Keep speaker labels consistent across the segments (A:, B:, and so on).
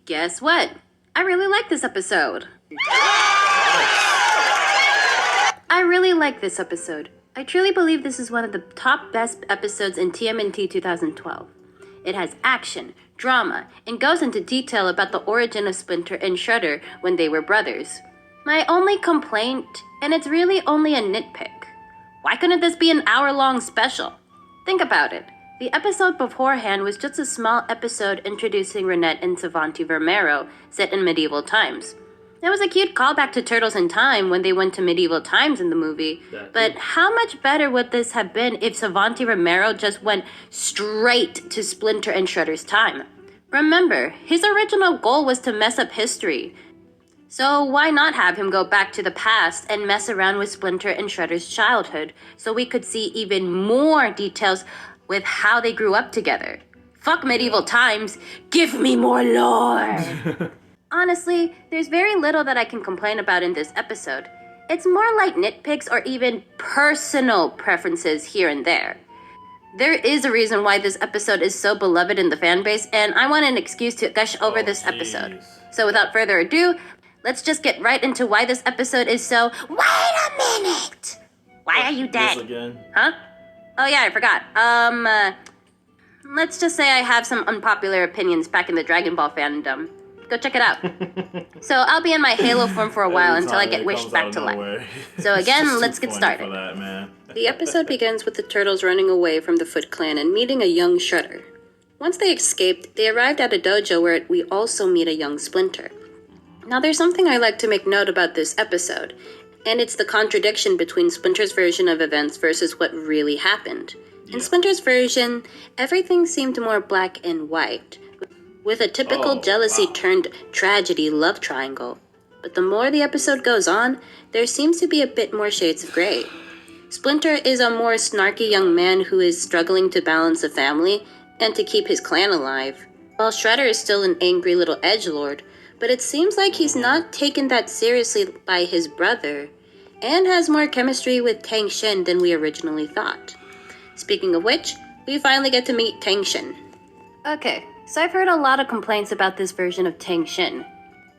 A: Guess what? I really like this episode. I really like this episode. I truly believe this is one of the top best episodes in TMNT 2012. It has action, drama, and goes into detail about the origin of Splinter and Shredder when they were brothers. My only complaint, and it's really only a nitpick, why couldn't this be an hour-long special? Think about it. The episode beforehand was just a small episode introducing Renette and Savanti Romero, set in medieval times. It was a cute callback to Turtles in Time when they went to medieval times in the movie, but how much better would this have been if Savanti Romero just went straight to Splinter and Shredder's time? Remember, his original goal was to mess up history. So why not have him go back to the past and mess around with Splinter and Shredder's childhood so we could see even more details with how they grew up together? Fuck medieval times, give me more lore! Honestly, there's very little that I can complain about in this episode. It's more like nitpicks or even personal preferences here and there. There is a reason why this episode is so beloved in the fanbase, and I want an excuse to gush over this episode. So without further ado, let's just get right into why this episode is so... Wait a minute! Why are you dead?
B: Again?
A: Huh? Oh yeah, I forgot. Let's just say I have some unpopular opinions back in the Dragon Ball fandom. Go check it out. So I'll be in my Halo form for a while until I get wished back to life. So again, let's get started. The episode begins with the Turtles running away from the Foot Clan and meeting a young Shredder. Once they escaped, they arrived at a dojo where we also meet a young Splinter. Now there's something I like to make note about this episode, and it's the contradiction between Splinter's version of events versus what really happened. In Splinter's version, everything seemed more black and white, with a typical jealousy-turned tragedy love triangle. But the more the episode goes on, there seems to be a bit more shades of gray. Splinter is a more snarky young man who is struggling to balance a family and to keep his clan alive, while Shredder is still an angry little edgelord, but it seems like he's not taken that seriously by his brother, and has more chemistry with Tang Shen than we originally thought. Speaking of which, we finally get to meet Tang Shen. Okay, so I've heard a lot of complaints about this version of Tang Shen.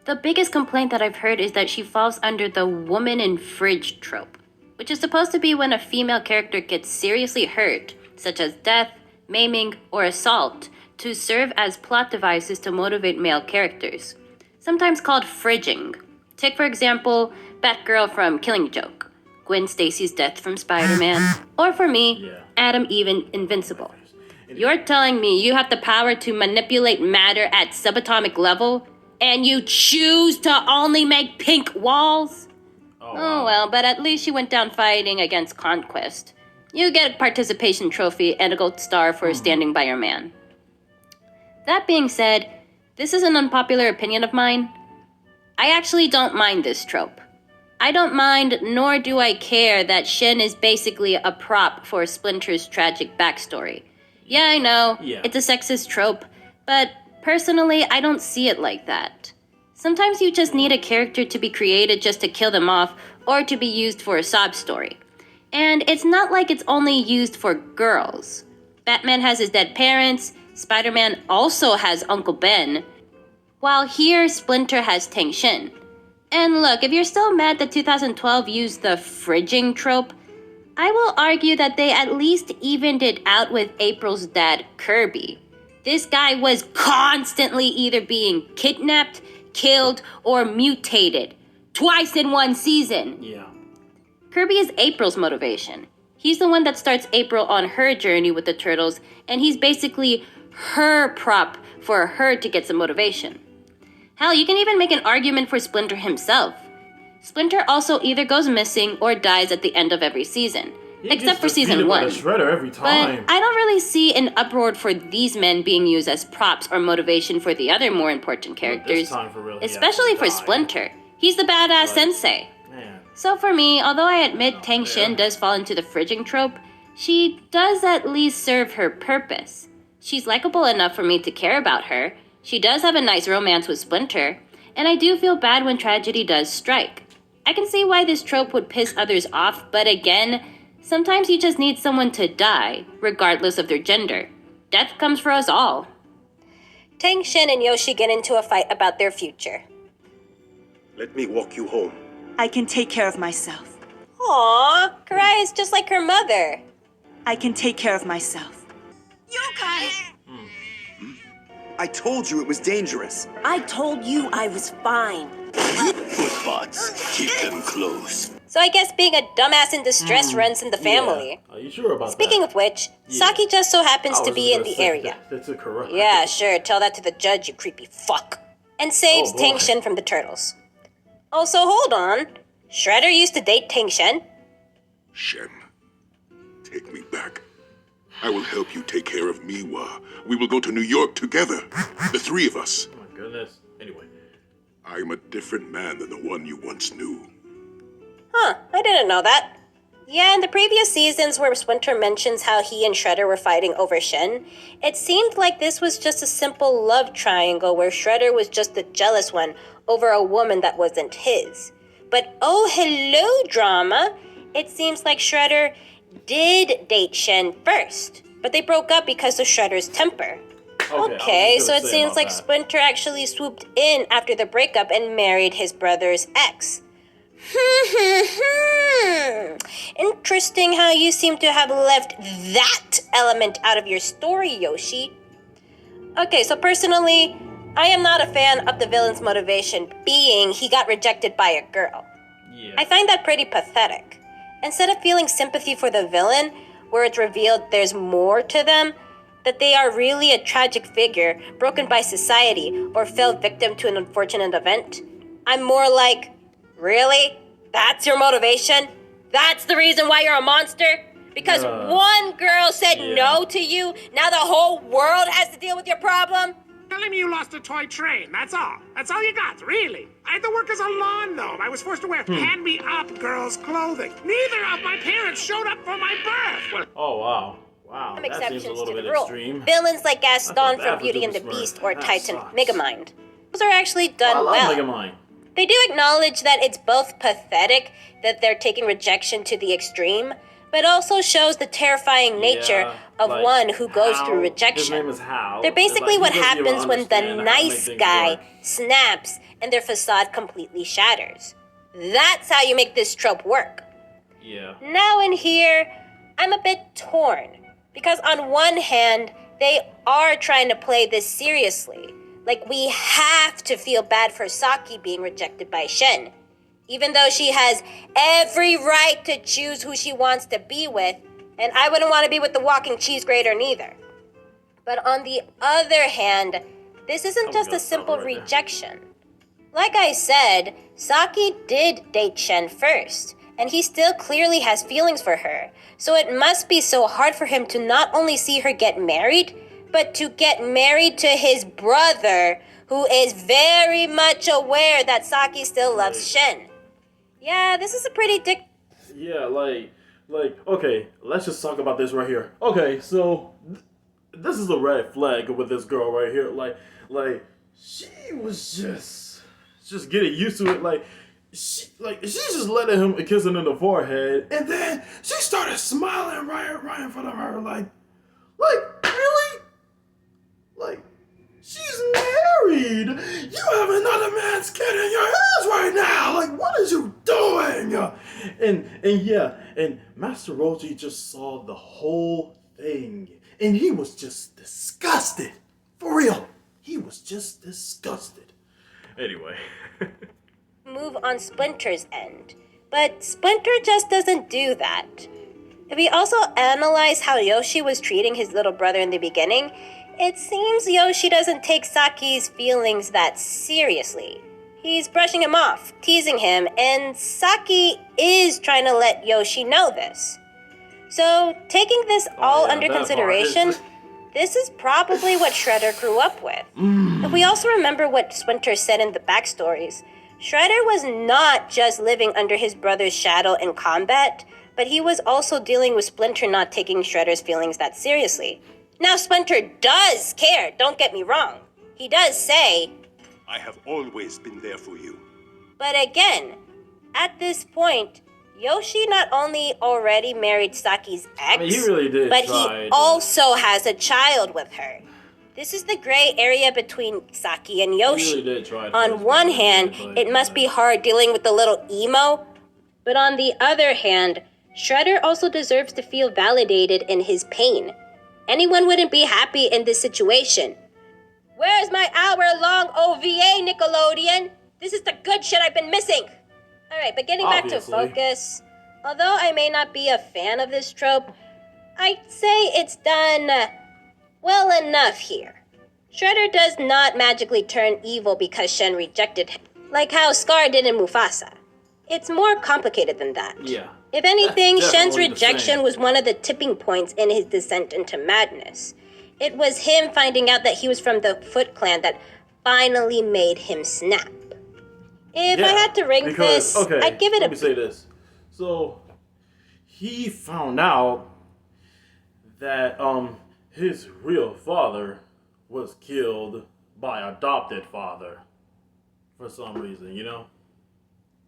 A: The biggest complaint that I've heard is that she falls under the woman in fridge trope, which is supposed to be when a female character gets seriously hurt, such as death, maiming, or assault, to serve as plot devices to motivate male characters, sometimes called fridging. Take, for example, Batgirl from Killing Joke, Gwen Stacy's death from Spider-Man, or for me, Adam Eve in Invincible. You're telling me you have the power to manipulate matter at subatomic level, and you choose to only make pink walls? Oh well, but at least you went down fighting against Conquest. You get a participation trophy and a gold star for standing by your man. That being said, this is an unpopular opinion of mine. I actually don't mind this trope. I don't mind, nor do I care, that Shen is basically a prop for Splinter's tragic backstory. Yeah, I know, it's a sexist trope, but personally, I don't see it like that. Sometimes you just need a character to be created just to kill them off, or to be used for a sob story. And it's not like it's only used for girls. Batman has his dead parents, Spider-Man also has Uncle Ben, while here Splinter has Tang Shen. And look, if you're still mad that 2012 used the fridging trope, I will argue that they at least evened it out with April's dad, Kirby. This guy was constantly either being kidnapped, killed, or mutated. Twice in one season. Kirby is April's motivation. He's the one that starts April on her journey with the Turtles, and he's basically her prop for her to get some motivation. Hell, you can even make an argument for Splinter himself. Splinter also either goes missing or dies at the end of every season, except for season 1.
B: Shredder every time.
A: But I don't really see an uproar for these men being used as props or motivation for the other more important characters, especially for Splinter. He's the badass sensei. So for me, although I admit Tang Shen does fall into the fridging trope, she does at least serve her purpose. She's likable enough for me to care about her, she does have a nice romance with Splinter, and I do feel bad when tragedy does strike. I can see why this trope would piss others off, but again, sometimes you just need someone to die, regardless of their gender. Death comes for us all. Tang Shen and Yoshi get into a fight about their future.
B: Let me walk you home.
C: I can take care of myself.
A: Aww, Karai is just like her mother.
C: I can take care of myself.
D: Yokai!
E: I told you it was dangerous.
D: I told you I was fine.
B: Footbots, keep them close.
A: So I guess being a dumbass in distress runs in the family.
F: Yeah. Are you sure about
A: Speaking
F: that?
A: of which,
F: Yeah.
A: Saki just so happens
F: I
A: to
F: was
A: be in
F: gonna
A: the
F: say
A: area.
F: That's correct.
A: Yeah, sure, tell that to the judge, you creepy fuck. And saves
F: boy.
A: Tang Shen from the turtles. Also, hold on. Shredder used to date Tang Shen?
G: Shen, take me back. I will help you take care of Miwa. We will go to New York together. The three of us.
F: Oh my goodness. Anyway.
G: I'm a different man than the one you once knew.
A: Huh, I didn't know that. Yeah, in the previous seasons where Splinter mentions how he and Shredder were fighting over Shen, it seemed like this was just a simple love triangle where Shredder was just the jealous one over a woman that wasn't his. But oh hello drama, it seems like Shredder did date Shen first, but they broke up because of Shredder's temper. Okay, so it seems like Splinter actually swooped in after the breakup and married his brother's ex. Interesting how you seem to have left that element out of your story, Yoshi. Okay, so personally, I am not a fan of the villain's motivation being he got rejected by a girl.
F: Yeah.
A: I find that pretty pathetic. Instead of feeling sympathy for the villain, where it's revealed there's more to them, that they are really a tragic figure broken by society or fell victim to an unfortunate event, I'm more like, really? That's your motivation? That's the reason why you're a monster? Because one girl said no to you, now the whole world has to deal with your problem?
H: Telling me you lost a toy train, that's all. That's all you got, really. I had to work as a lawn gnome. I was forced to wear hand-me-up girls' clothing. Neither of my parents showed up for my birth. Well,
F: Oh wow. Wow.
A: Some
F: That seems
A: exceptions
F: a little
A: to the
F: bit
A: rule.
F: extreme.
A: Villains like Gaston
F: that
A: from
F: was
A: Beauty and the
F: super smart.
A: Beast or
F: That
A: Titan
F: sucks.
A: Megamind. Those are actually done
F: I love
A: well.
F: Megamind.
A: They do acknowledge that it's both pathetic that they're taking rejection to the extreme, but also shows the terrifying nature of
F: like
A: one who goes
F: Hal.
A: through
F: His
A: rejection.
F: name is Hal.
A: They're basically
F: Like,
A: what
F: he doesn't even
A: happens when the
F: understand how to make
A: nice
F: things
A: guy
F: work.
A: snaps and their facade completely shatters. That's how you make this trope work.
F: Yeah.
A: Now in here, I'm a bit torn. Because on one hand, they are trying to play this seriously. Like, we have to feel bad for Saki being rejected by Shen. Even though she has every right to choose who she wants to be with, and I wouldn't want to be with the walking cheese grater neither. But on the other hand, this isn't just a simple rejection. Like I said, Saki did date Shen first, and he still clearly has feelings for her. So it must be so hard for him to not only see her get married, but to get married to his brother, who is very much aware that Saki still loves Shen. Yeah, this is a pretty
F: Yeah, like, okay, let's just talk about this right here. Okay, so, this is a red flag with this girl right here. Like, she was just getting used to it. She's just letting him kiss her in the forehead, and then she started smiling right in front of her, like, really? Like, she's married! You have another man's kid in your hands right now! Like, what is you doing? And Master Roshi just saw the whole thing, and he was just disgusted. For real, he was just disgusted. Anyway.
A: move on Splinter's end. But Splinter just doesn't do that. If we also analyze how Yoshi was treating his little brother in the beginning, it seems Yoshi doesn't take Saki's feelings that seriously. He's brushing him off, teasing him, and Saki is trying to let Yoshi know this. So, taking this all under consideration, this is probably what Shredder grew up with. If we also remember what Splinter said in the backstories, Shredder was not just living under his brother's shadow in combat, but he was also dealing with Splinter not taking Shredder's feelings that seriously. Now, Splinter does care, don't get me wrong. He does say,
B: I have always been there for you.
A: But again, at this point, Yoshi not only already married Saki's ex,
F: I mean, he really did
A: but he also has a child with her. This is the gray area between Saki and Yoshi.
F: Really did try
A: On one hand, it must be hard dealing with the little emo, but on the other hand, Shredder also deserves to feel validated in his pain. Anyone wouldn't be happy in this situation. Where's my hour-long OVA, Nickelodeon? This is the good shit I've been missing. All right, but getting back to focus. Although I may not be a fan of this trope, I'd say it's done well enough here. Shredder does not magically turn evil because Shen rejected him, like how Scar did in Mufasa. It's more complicated than that.
F: Yeah.
A: If anything,
F: That's
A: Shen's
F: definitely the
A: rejection
F: same.
A: was one of the tipping points in his descent into madness. It was him finding out that he was from the Foot Clan that finally made him snap. If I had to rank this, I'd give it
F: let me say this. So, he found out that his real father was killed by adopted father for some reason, you know?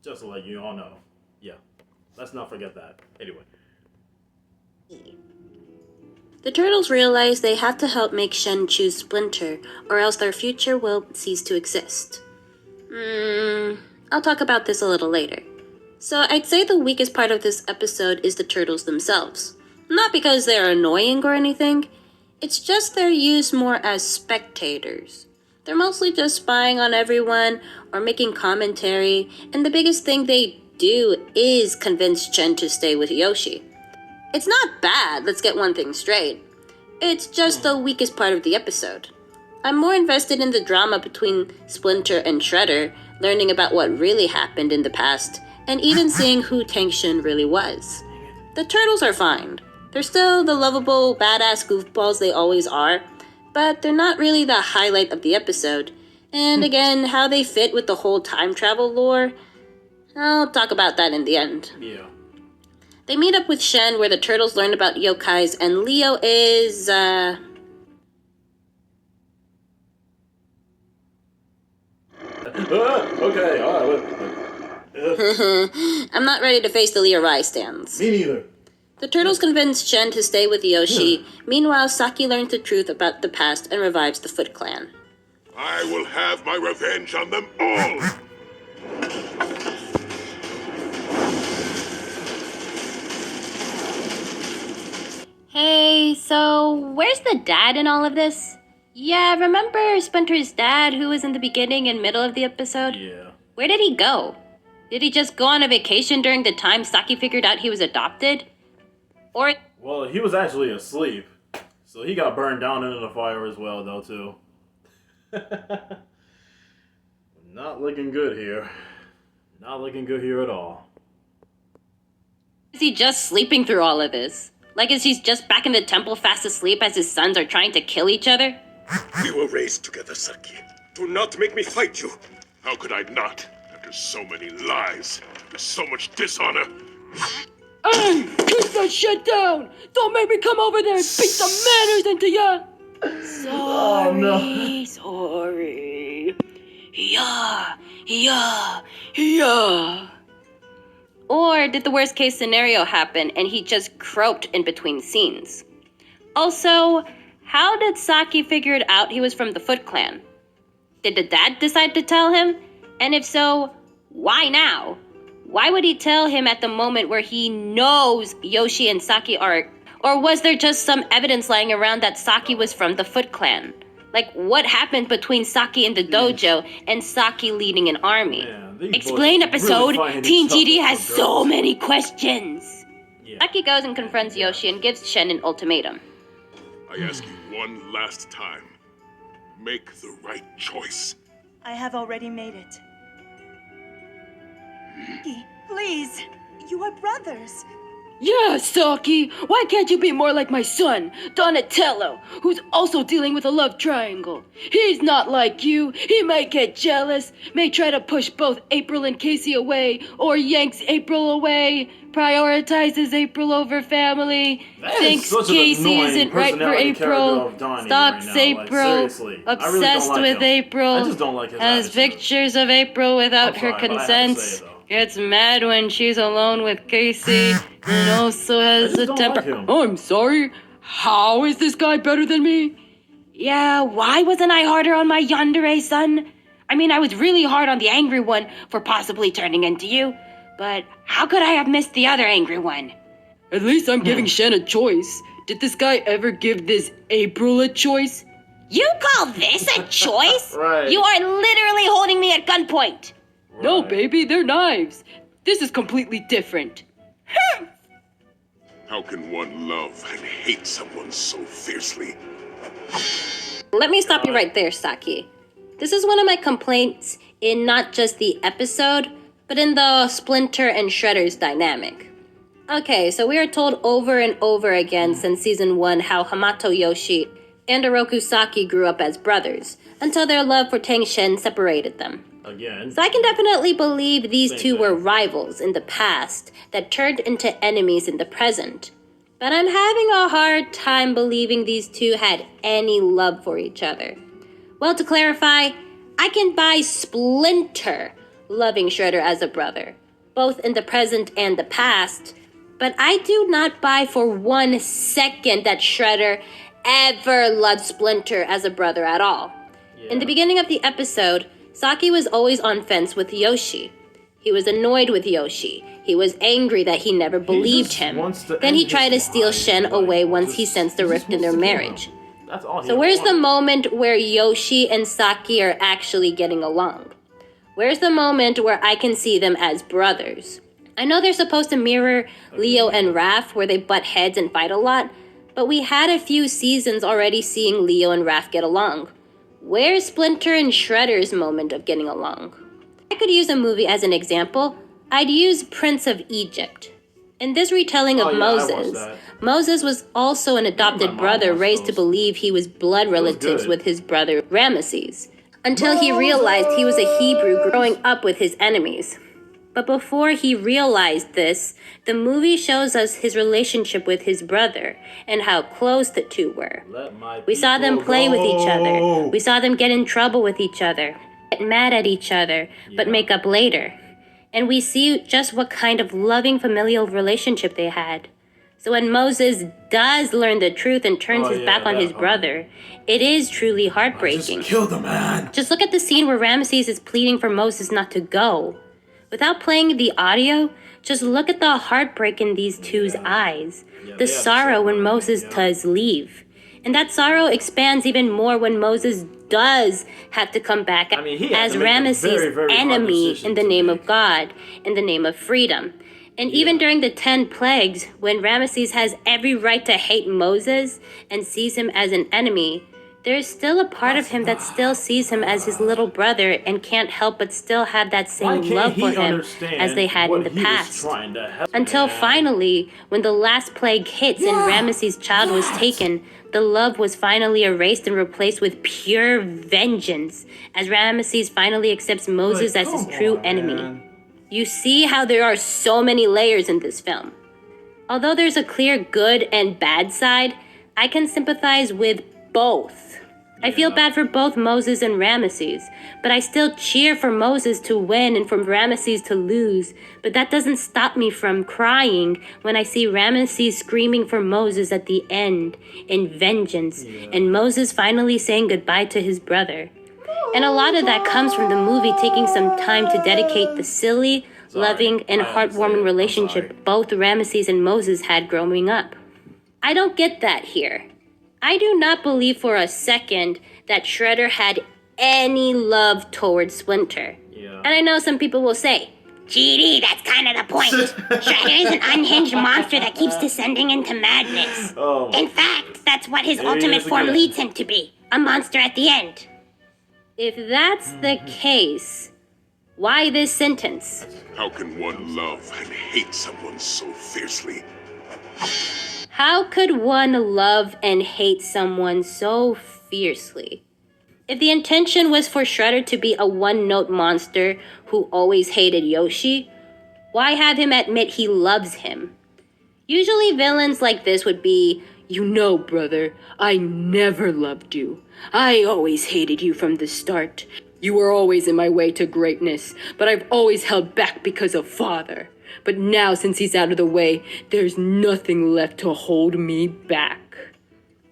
F: Just to let you all know. Yeah. Let's not forget that. Anyway.
A: The turtles realize they have to help make Shen choose Splinter, or else their future will cease to exist. I'll talk about this a little later. So I'd say the weakest part of this episode is the turtles themselves. Not because they're annoying or anything, it's just they're used more as spectators. They're mostly just spying on everyone or making commentary, and the biggest thing they do is convince Shen to stay with Yoshi. It's not bad, let's get one thing straight. It's just the weakest part of the episode. I'm more invested in the drama between Splinter and Shredder, learning about what really happened in the past, and even seeing who Tang Shen really was. The turtles are fine. They're still the lovable, badass goofballs they always are, but they're not really the highlight of the episode. And again, how they fit with the whole time travel lore, I'll talk about that in the end.
F: Yeah.
A: They meet up with Shen where the turtles learn about yokais, and Leo is,
F: Okay, alright.
A: I'm not ready to face the Leo Rai stands.
F: Me neither.
A: The turtles convince Shen to stay with Yoshi. Meanwhile, Saki learns the truth about the past and revives the Foot Clan.
G: I will have my revenge on them all!
A: Hey, so where's the dad in all of this? Yeah, remember Splinter's dad who was in the beginning and middle of the episode?
F: Yeah.
A: Where did he go? Did he just go on a vacation during the time Saki figured out he was adopted? Or...
F: Well, he was actually asleep, so he got burned down into the fire as well, though, too. Not looking good here. Not looking good here at all.
A: Is he just sleeping through all of this? Like, is he just back in the temple fast asleep as his sons are trying to kill each other?
B: We were raised together, Saki. Do not make me fight you.
G: How could I not, after so many lies, after so much dishonor?
I: Hey, keep that shit down! Don't make me come over there and beat the manners into ya! Sorry, sorry. Yeah.
A: Or did the worst case scenario happen and he just croaked in between scenes? Also, how did Saki figure out he was from the Foot Clan? Did the dad decide to tell him? And if so, why now? Why would he tell him at the moment where he knows Yoshi and Saki are... Or was there just some evidence lying around that Saki was from the Foot Clan? Like, what happened between Saki in the dojo and Saki leading an army? Explain episode!
F: Really
A: Teen GD has so
F: girls.
A: many questions!
F: Yeah.
A: Saki goes and confronts Yoshi and gives Shen an ultimatum.
G: I ask you one last time. Make the right choice.
C: I have already made it. Saki, please. You are brothers.
I: Yeah, Saki, why can't you be more like my son, Donatello, who's also dealing with a love triangle? He's not like you. He might get jealous, may try to push both April and Casey away, or yanks April away, prioritizes April over family, thinks Casey isn't right for April, stalks April, obsessed with April,
F: I just don't like his
A: has
F: attitude.
A: pictures of April without
F: I'm
A: her
F: sorry, but I have to
A: consent.
F: say it, though.
A: Gets mad when she's alone with Casey, and also has
F: I just
A: a
F: don't
A: temper.
F: like him.
I: I'm sorry, how is this guy better than me? Yeah, why wasn't I harder on my yandere son? I mean, I was really hard on the angry one for possibly turning into you, but how could I have missed the other angry one? At least I'm giving Shen a choice. Did this guy ever give this April a choice?
A: You call this a choice?
F: Right.
A: You are literally holding me at gunpoint.
F: Right.
I: No, baby, they're knives. This is completely different.
G: How can one love and hate someone so fiercely?
A: Let me stop you right there, Saki. This is one of my complaints in not just the episode, but in the Splinter and Shredder's dynamic. Okay, so we are told over and over again since season 1 how Hamato Yoshi and Oroku Saki grew up as brothers, until their love for Tang Shen separated them.
F: Again.
A: So I can definitely believe these
F: Same
A: two
F: thing.
A: were rivals in the past that turned into enemies in the present. But I'm having a hard time believing these two had any love for each other. Well, to clarify, I can buy Splinter loving Shredder as a brother, both in the present and the past, but I do not buy for 1 second that Shredder ever loved Splinter as a brother at all.
F: Yeah.
A: In the beginning of the episode, Saki was always on fence with Yoshi. He was annoyed with Yoshi. He was angry that he never believed
F: just
A: him.
F: wants to
A: Then he
F: end
A: tried to
F: his
A: steal
F: life,
A: Shen
F: like,
A: away once he
F: just-
A: sensed a
F: he just
A: rift in their
F: wants to kill
A: marriage.
F: him. That's all he
A: So where's the
F: wants.
A: moment where Yoshi and Saki are actually getting along? Where's the moment where I can see them as brothers? I know they're supposed to mirror Leo and Raph, where they butt heads and fight a lot, but we had a few seasons already seeing Leo and Raph get along. Where's Splinter and Shredder's moment of getting along? I could use a movie as an example. I'd use Prince of Egypt. In this retelling of
F: Oh, yeah, I watched
A: Moses,
F: that.
A: Moses was also an adopted
F: mom
A: brother
F: watched
A: raised to
F: those.
A: believe he was blood relatives
F: good.
A: with his brother Ramesses, until he realized he was a Hebrew growing up with his enemies. But before he realized this, the movie shows us his relationship with his brother and how close the two were.
F: Let my
A: We saw them
F: people
A: play with each other.
F: go.
A: We saw them get in trouble with each other, get mad at each other, but
F: Yeah.
A: make up later. And we see just what kind of loving familial relationship they had. So when Moses does learn the truth and turns
F: Oh,
A: his
F: yeah,
A: back on
F: that
A: his
F: part.
A: brother, it is truly heartbreaking.
F: Just kill the man.
A: Just look at the scene where Ramesses is pleading for Moses not to go. Without playing the audio, just look at the heartbreak in these two's eyes.
F: Yeah,
A: The
F: they have
A: sorrow when
F: separate,
A: Moses
F: yeah.
A: does leave. And that sorrow expands even more when Moses does have to come back
F: I mean, he had
A: as
F: to make a
A: Ramesses'
F: very, very hard
A: enemy
F: decision
A: in the
F: to
A: name
F: make.
A: of God, in the name of freedom. And even during the 10 plagues, when Ramesses has every right to hate Moses and sees him as an enemy, there's still a part of him that still sees him as his little brother and can't help but still have that
F: Why
A: same
F: can't
A: love
F: he
A: for him
F: understand
A: as they had in
F: what
A: the
F: he was
A: past.
F: trying to help
A: Until
F: man?
A: finally, when the last plague hits and Ramesses' child was taken, the love was finally erased and replaced with pure vengeance, as Ramesses finally accepts Moses
F: Like,
A: as his
F: come
A: true
F: on,
A: enemy.
F: man.
A: You see how there are so many layers in this film. Although there's a clear good and bad side, I can sympathize with both. I feel
F: Yeah.
A: bad for both Moses and Ramesses, but I still cheer for Moses to win and for Ramesses to lose. But that doesn't stop me from crying when I see Ramesses screaming for Moses at the end in vengeance, and Moses finally saying goodbye to his brother. And a lot of that comes from the movie taking some time to dedicate the silly, loving, and
F: I had to say it.
A: heartwarming
F: I'm
A: relationship
F: sorry.
A: both Ramesses and Moses had growing up. I don't get that here. I do not believe for a second that Shredder had any love towards Splinter.
F: Yeah.
A: And I know some people will say, GD, that's kind of the point. Shredder is an unhinged monster that keeps descending into madness.
F: Oh,
A: In fact, that's what his
F: There he
A: ultimate
F: is
A: form
F: again.
A: leads him to be, a monster at the end. If that's the case, why this sentence?
G: How can one love and hate someone so fiercely?
A: How could one love and hate someone so fiercely? If the intention was for Shredder to be a one-note monster who always hated Yoshi, why have him admit he loves him? Usually villains like this would be,
I: You know, brother, I never loved you. I always hated you from the start. You were always in my way to greatness, but I've always held back because of Father. But now, since he's out of the way, there's nothing left to hold me back.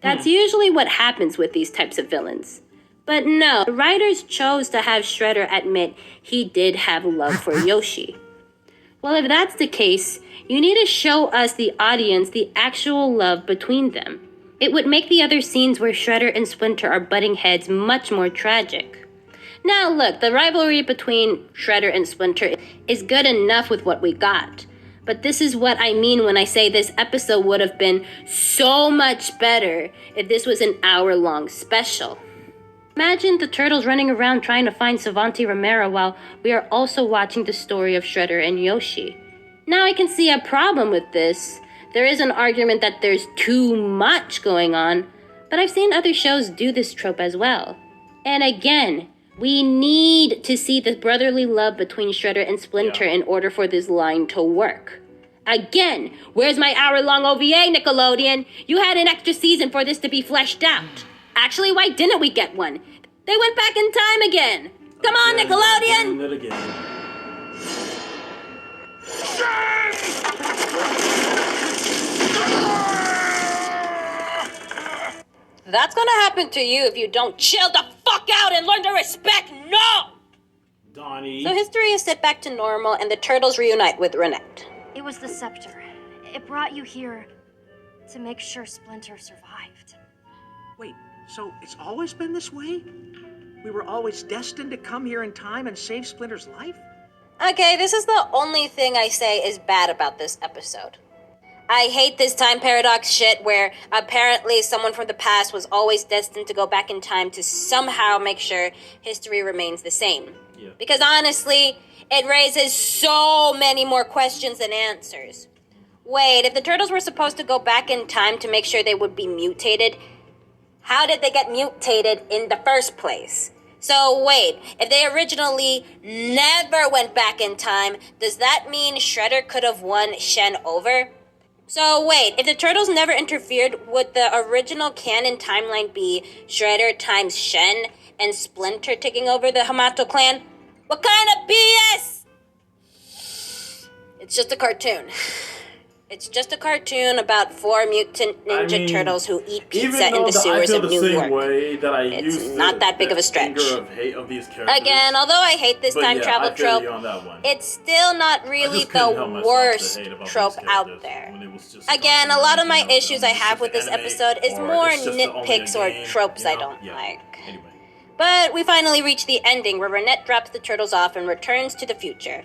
A: That's usually what happens with these types of villains. But no, the writers chose to have Shredder admit he did have love for Yoshi. Well, if that's the case, you need to show us, the audience, the actual love between them. It would make the other scenes where Shredder and Splinter are butting heads much more tragic. Now look, the rivalry between Shredder and Splinter is good enough with what we got. But this is what I mean when I say this episode would have been so much better if this was an hour-long special. Imagine the turtles running around trying to find Savanti Romero while we are also watching the story of Shredder and Yoshi. Now I can see a problem with this. There is an argument that there's too much going on, but I've seen other shows do this trope as well. And again, we need to see the brotherly love between Shredder and Splinter in order for this line to work. Again, where's my hour-long OVA, Nickelodeon? You had an extra season for this to be fleshed out. Actually, why didn't we get one? They went back in time again. Come on, Nickelodeon! That's gonna happen to you if you don't chill the fuck out and learn to respect no!
F: Donnie.
A: So history is set back to normal and the turtles reunite with Renette.
J: It was the scepter. It brought you here to make sure Splinter survived.
H: Wait, so it's always been this way? We were always destined to come here in time and save Splinter's life?
A: Okay, this is the only thing I say is bad about this episode. I hate this time paradox shit where apparently someone from the past was always destined to go back in time to somehow make sure history remains the same.
F: Yeah.
A: Because honestly, it raises so many more questions than answers. Wait, if the turtles were supposed to go back in time to make sure they would be mutated, how did they get mutated in the first place? So wait, if they originally never went back in time, does that mean Shredder could have won Shen over? So wait, if the turtles never interfered, would the original canon timeline be Shredder times Shen and Splinter taking over the Hamato clan? What kind of BS? It's just a cartoon. It's just a cartoon about 4 mutant ninja turtles who eat pizza in the sewers of New York. It's not that big of a stretch. Again, although I hate this time travel trope, it's still not really the worst trope out there. Again, a lot of my issues I have with this episode is more nitpicks or tropes I don't like. But we finally reach the ending where Renette drops the turtles off and returns to the future.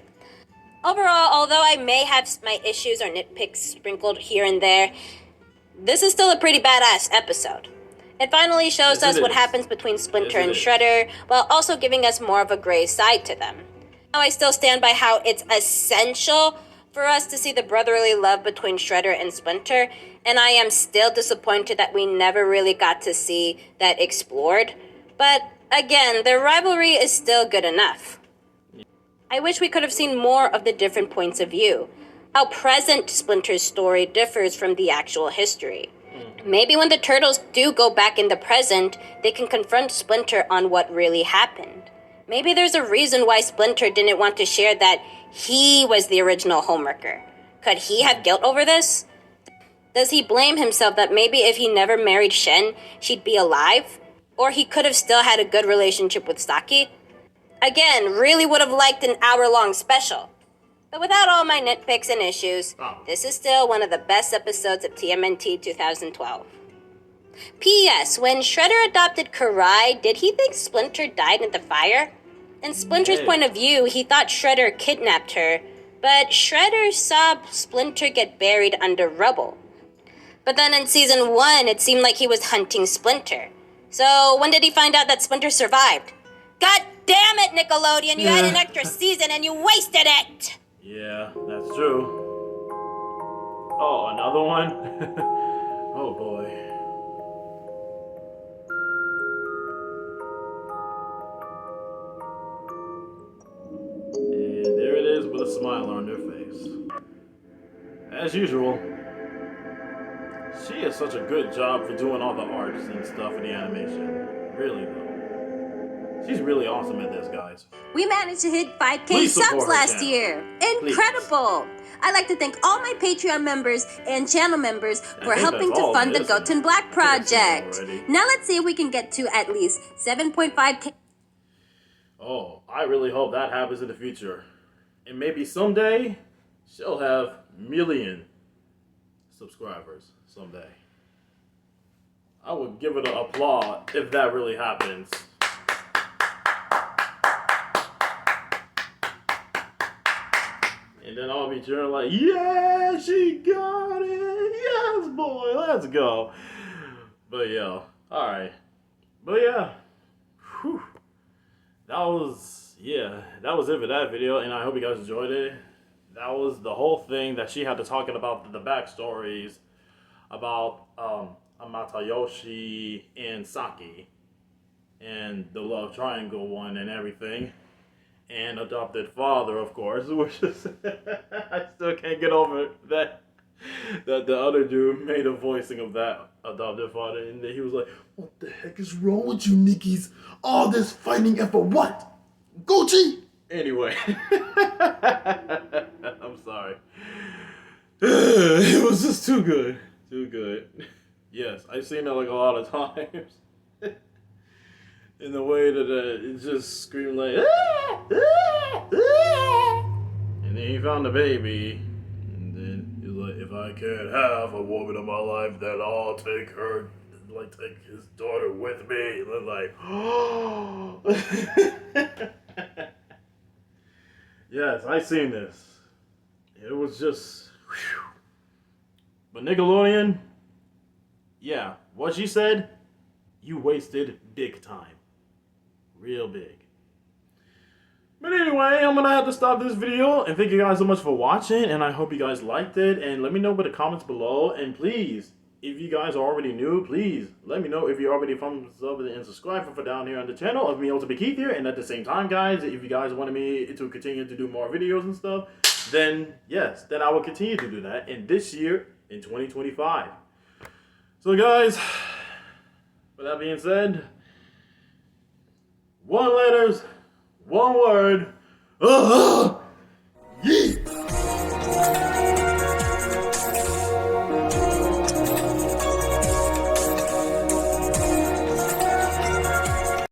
A: Overall, although I may have my issues or nitpicks sprinkled here and there, this is still a pretty badass episode. It finally shows us what happens between Splinter and Shredder, while also giving us more of a gray side to them. Now I still stand by how it's essential for us to see the brotherly love between Shredder and Splinter, and I am still disappointed that we never really got to see that explored. But again, their rivalry is still good enough. I wish we could have seen more of the different points of view. How present Splinter's story differs from the actual history. Maybe when the turtles do go back in the present, they can confront Splinter on what really happened. Maybe there's a reason why Splinter didn't want to share that he was the original homewrecker. Could he have guilt over this? Does he blame himself that maybe if he never married Shen, she'd be alive? Or he could have still had a good relationship with Saki? Again, really would have liked an hour-long special. But without all my nitpicks and issues, this is still one of the best episodes of TMNT 2012. P.S. When Shredder adopted Karai, did he think Splinter died in the fire? In Splinter's point of view, he thought Shredder kidnapped her, but Shredder saw Splinter get buried under rubble. But then in Season 1, it seemed like he was hunting Splinter. So when did he find out that Splinter survived? God damn it, Nickelodeon! You had an extra season and you wasted it!
F: Yeah, that's true. Oh, another one? Oh boy. And there it is with a smile on their face. As usual. She is such a good job for doing all the arts and stuff in the animation. Really though. She's really awesome at this, guys.
A: We managed to hit 5K
F: Please support
A: subs
F: her
A: last
F: channel.
A: year. Incredible! I'd like to thank all my Patreon members and channel members for helping to fund the Goten Black project. Now let's see if we can get to at least 7.5K.
F: Oh, I really hope that happens in the future. And maybe someday, she'll have million subscribers someday. I would give it an applaud if that really happens. And then I'll be cheering like, yeah, she got it. Yes, boy, let's go. But yeah, alright. But yeah, whew. That was it for that video, and I hope you guys enjoyed it. That was the whole thing that she had to talk about, the backstories about Amatayoshi and Saki and the love triangle one and everything. And adopted father, of course, which is I still can't get over that the other dude made a voicing of that adopted father, and then he was like, "What the heck is wrong with you, Nickies? All this fighting and for what? Gucci?" Anyway, I'm sorry. It was just too good, too good. Yes, I've seen it like a lot of times. In the way that it just screamed like, ah, ah, ah. And then he found the baby, and then he's like, if I can't have a woman in my life, then I'll take her, like take his daughter with me. And then like, oh. Yes, I seen this. It was just, whew. But Nickelodeon, yeah, what she said, you wasted big time. Real big. But anyway, I'm gonna have to stop this video, and thank you guys so much for watching, and I hope you guys liked it, and let me know in the comments below, and please, if you guys are already new, please let me know if you're already thumbs up and subscribe for down here on the channel of me, Ultimate Keith here. And at the same time, guys, if you guys wanted me to continue to do more videos and stuff, then yes, then I will continue to do that in this year, in 2025. So guys, with that being said, 1 letters, 1 word.